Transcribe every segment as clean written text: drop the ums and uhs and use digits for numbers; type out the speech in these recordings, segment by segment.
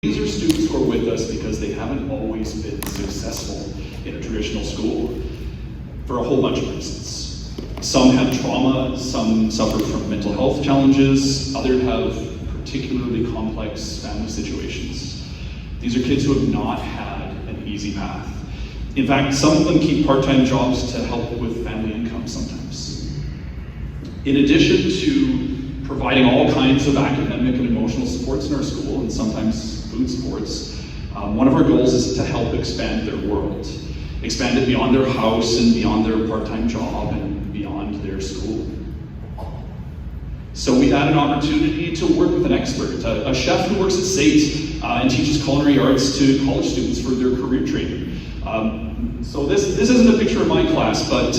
These are students who are with us because they haven't always been successful in a traditional school for a whole bunch of reasons. Some have trauma, some suffer from mental health challenges, others have particularly complex family situations. These are kids who have not had an easy path. In fact, some of them keep part-time jobs to help with family income sometimes. In addition to providing all kinds of academic and emotional supports in our school, and sometimes food supports, one of our goals is to help expand their world. Expand it beyond their house and beyond their part-time job and beyond their school. So we had an opportunity to work with an expert, a chef who works at SAIT and teaches culinary arts to college students for their career training. So this isn't a picture of my class, but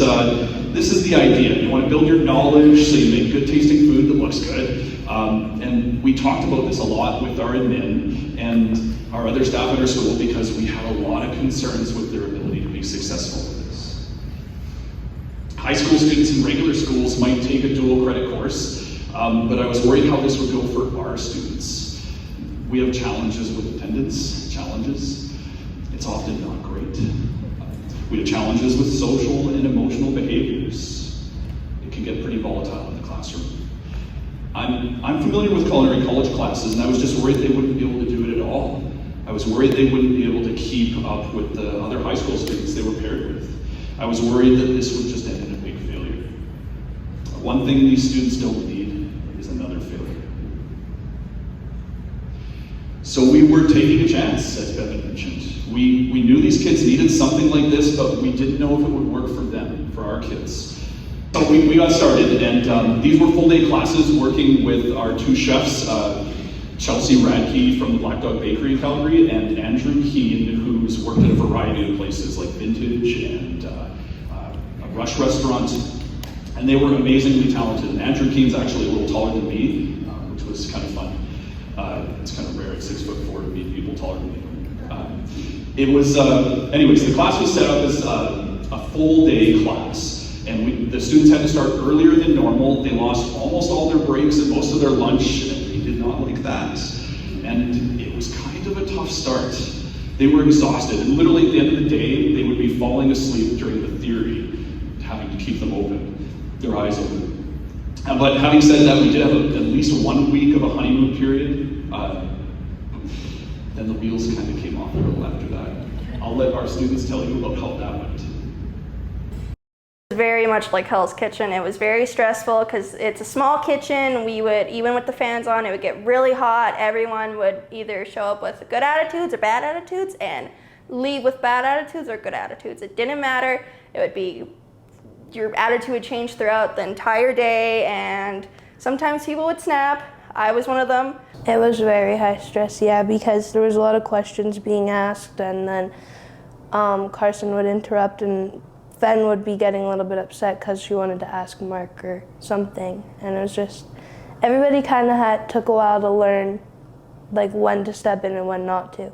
this is the idea. You want to build your knowledge so you make good tasting food that looks good. And we talked about this a lot with our admin and our other staff at our school because we had a lot of concerns with their ability to be successful with this. High school students in regular schools might take a dual credit course, but I was worried how this would go for our students. We have challenges with attendance, challenges. It's often not great. We have challenges with social and emotional behaviors. It can get pretty volatile in the classroom. I'm familiar with culinary college classes, and I was just worried they wouldn't be able to do it at all. I was worried they wouldn't be able to keep up with the other high school students they were paired with. I was worried that this would just end in a big failure. One thing these students don't need is another failure. So we were taking a chance, as Bevan mentioned. We knew these kids needed something like this, but we didn't know if it would work for them, for our kids. So we got started, and these were full-day classes working with our two chefs, Chelsea Radke from the Black Dog Bakery in Calgary, and Andrew Keane, who's worked at a variety of places like Vintage and a Rush restaurant. And they were amazingly talented. And Andrew Keane's actually a little taller than me, which was kind of fun. It's kind of rare at 6'4" to meet people taller than me. Anyways, the class was set up as a full-day class. And the students had to start earlier than normal. They lost almost all their breaks and most of their lunch, and they did not like that. And it was kind of a tough start. They were exhausted, and literally at the end of the day, they would be falling asleep during the theory, having to keep them open, their eyes open. But having said that, we did have at least 1 week of a honeymoon period. Then the wheels kind of came off a little after that. I'll let our students tell you about how that went. Very much like Hell's Kitchen. It was very stressful because it's a small kitchen. We would, even with the fans on, it would get really hot. Everyone would either show up with good attitudes or bad attitudes and leave with bad attitudes or good attitudes. It didn't matter. It would be, your attitude would change throughout the entire day, and sometimes people would snap. I was one of them. It was very high stress, yeah, because there was a lot of questions being asked, and then Carson would interrupt, and Fen would be getting a little bit upset because she wanted to ask Mark or something, and it was just, everybody kind of took a while to learn like when to step in and when not to. And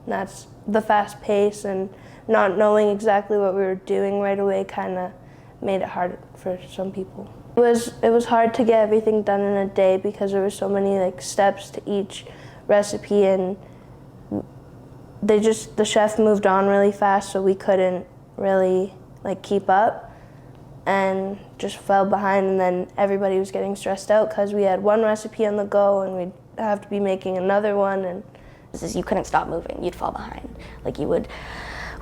that's the fast pace and not knowing exactly what we were doing right away kind of made it hard for some people. It was hard to get everything done in a day because there were so many like steps to each recipe, and the chef moved on really fast, so we couldn't really like keep up and just fell behind, and then everybody was getting stressed out because we had one recipe on the go and we'd have to be making another one, and you couldn't stop moving, you'd fall behind. Like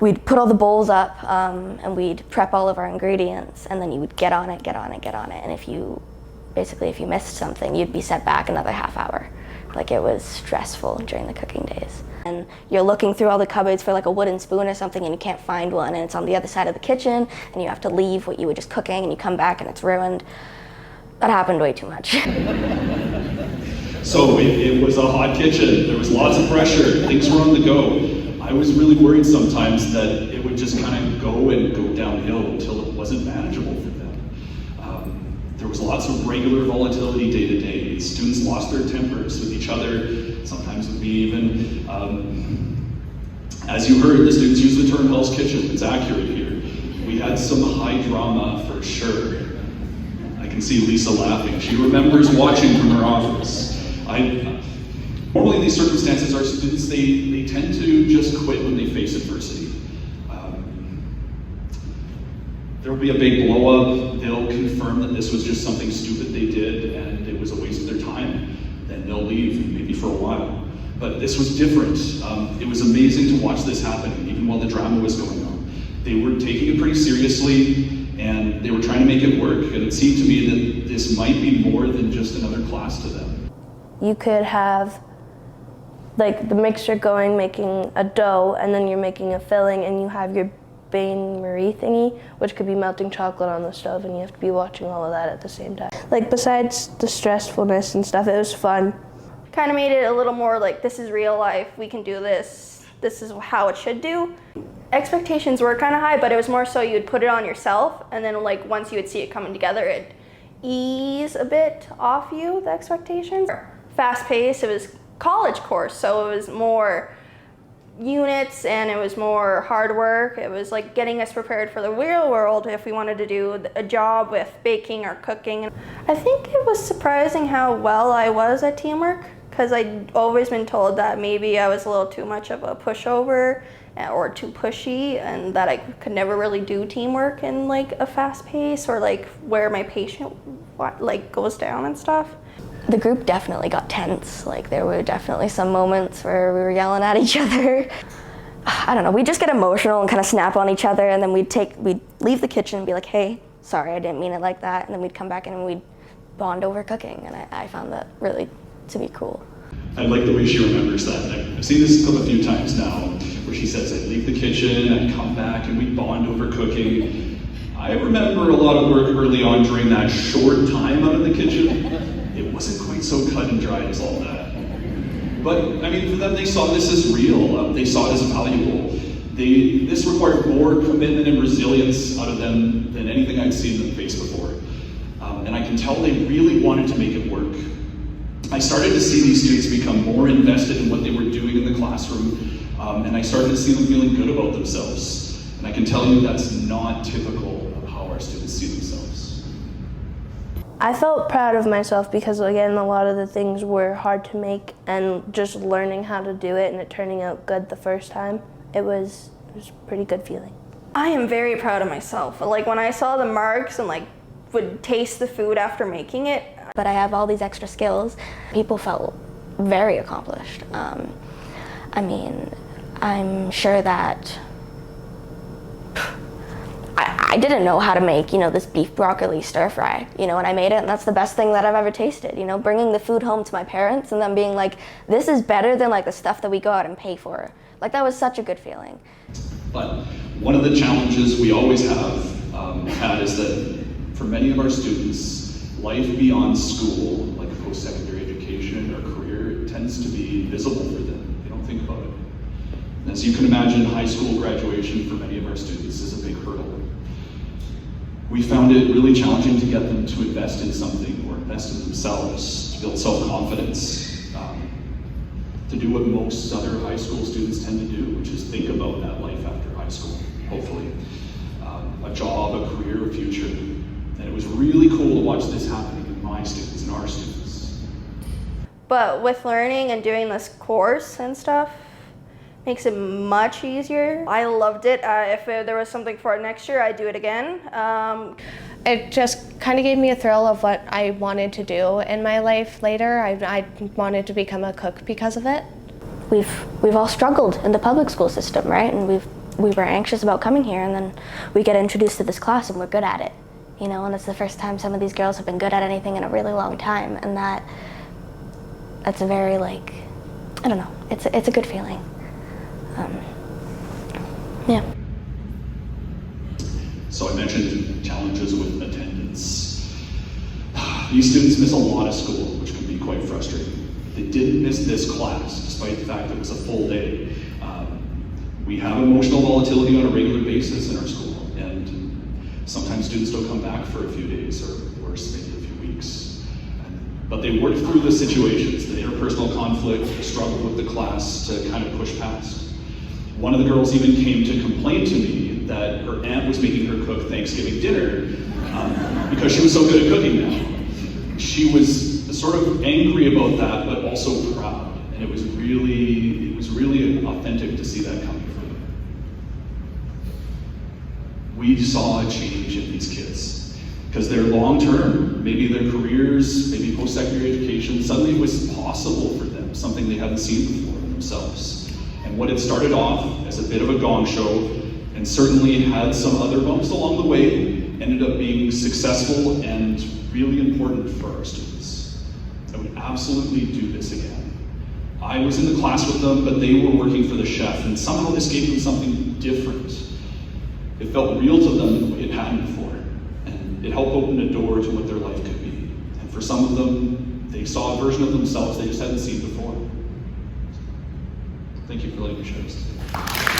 we'd put all the bowls up and we'd prep all of our ingredients, and then you would get on it, and if you missed something, you'd be set back another half hour. Like, it was stressful during the cooking days. And you're looking through all the cupboards for like a wooden spoon or something, and you can't find one, and it's on the other side of the kitchen, and you have to leave what you were just cooking, and you come back and it's ruined. That happened way too much. So it was a hot kitchen. There was lots of pressure. Things were on the go. I was really worried sometimes that it would just kind of go downhill until it wasn't manageable for them. There was lots of regular volatility day to day. Students lost their tempers with each other, sometimes with me even. As you heard, the students use the term Hell's Kitchen. It's accurate here. We had some high drama for sure. I can see Lisa laughing. She remembers watching from her office. Normally in these circumstances, our students, they tend to just quit when they face adversity. There will be a big blow up, they'll confirm that this was just something stupid they did and it was a waste of their time. Then they'll leave, maybe for a while. But this was different. It was amazing to watch this happen, even while the drama was going on. They were taking it pretty seriously and they were trying to make it work. And it seemed to me that this might be more than just another class to them. You could have like the mixture going, making a dough, and then you're making a filling, and you have your bain-marie thingy, which could be melting chocolate on the stove, and you have to be watching all of that at the same time. Like besides the stressfulness and stuff, it was fun. Kind of made it a little more like, this is real life, we can do this, this is how it should do. Expectations were kind of high, but it was more so you'd put it on yourself, and then like once you would see it coming together, it'd ease a bit off you, the expectations. Fast paced, it was college course, so it was more units and it was more hard work. It was like getting us prepared for the real world if we wanted to do a job with baking or cooking. I think it was surprising how well I was at teamwork, because I'd always been told that maybe I was a little too much of a pushover or too pushy, and that I could never really do teamwork in like a fast pace or like where my patient like goes down and stuff. The group definitely got tense. Like there were definitely some moments where we were yelling at each other. I don't know, we'd just get emotional and kind of snap on each other, and then we'd leave the kitchen and be like, hey, sorry, I didn't mean it like that. And then we'd come back in and we'd bond over cooking, and I found that really to be cool. I like the way she remembers that. I've seen this clip a few times now, where she says, I'd leave the kitchen, I'd come back, and we'd bond over cooking. I remember a lot of work early on during that short time out of the kitchen. It wasn't quite so cut and dried as all that. But, I mean, for them, they saw this as real. They saw it as valuable. This required more commitment and resilience out of them than anything I'd seen them face before. And I can tell they really wanted to make it work. I started to see these students become more invested in what they were doing in the classroom, and I started to see them feeling good about themselves. And I can tell you that's not typical of how our students see themselves. I felt proud of myself because, again, a lot of the things were hard to make, and just learning how to do it and it turning out good the first time, it was a pretty good feeling. I am very proud of myself. Like when I saw the marks and like would taste the food after making it. But I have all these extra skills. People felt very accomplished. I mean, I'm sure that I didn't know how to make, this beef broccoli stir fry, and I made it, and that's the best thing that I've ever tasted, bringing the food home to my parents and them being like, this is better than like the stuff that we go out and pay for. Like that was such a good feeling. But one of the challenges we always have had is that for many of our students, life beyond school, like post-secondary education or career, tends to be visible for them. They don't think about it. And as you can imagine, high school graduation for many of our students is a big hurdle. We found it really challenging to get them to invest in something or invest in themselves, to build self-confidence, to do what most other high school students tend to do, which is think about that life after high school, hopefully. A job, a career, a future. And it was really cool to watch this happening in my students and our students. But with learning and doing this course and stuff, makes it much easier. I loved it. If there was something for it next year, I'd do it again. It just kind of gave me a thrill of what I wanted to do in my life later. I wanted to become a cook because of it. We've all struggled in the public school system, right? And we were anxious about coming here, and then we get introduced to this class and we're good at it. And it's the first time some of these girls have been good at anything in a really long time, and that's a very I don't know, it's a good feeling. Yeah. So I mentioned challenges with attendance. These students miss a lot of school, which can be quite frustrating. They didn't miss this class, despite the fact that it was a full day. We have emotional volatility on a regular basis in our school, and sometimes students don't come back for a few days, or worse, maybe a few weeks. But they work through the situations, the interpersonal conflict, the struggle with the class to kind of push past. One of the girls even came to complain to me that her aunt was making her cook Thanksgiving dinner because she was so good at cooking now. She was sort of angry about that, but also proud. And it was really authentic to see that coming from them. We saw a change in these kids because their long term, maybe their careers, maybe post-secondary education, suddenly was possible for them, something they hadn't seen before themselves. And what had started off as a bit of a gong show, and certainly had some other bumps along the way, ended up being successful and really important for our students. I would absolutely do this again. I was in the class with them, but they were working for the chef, and somehow this gave them something different. It felt real to them the way it hadn't before, and it helped open a door to what their life could be. And for some of them, they saw a version of themselves they just hadn't seen before. Thank you for letting me share this today.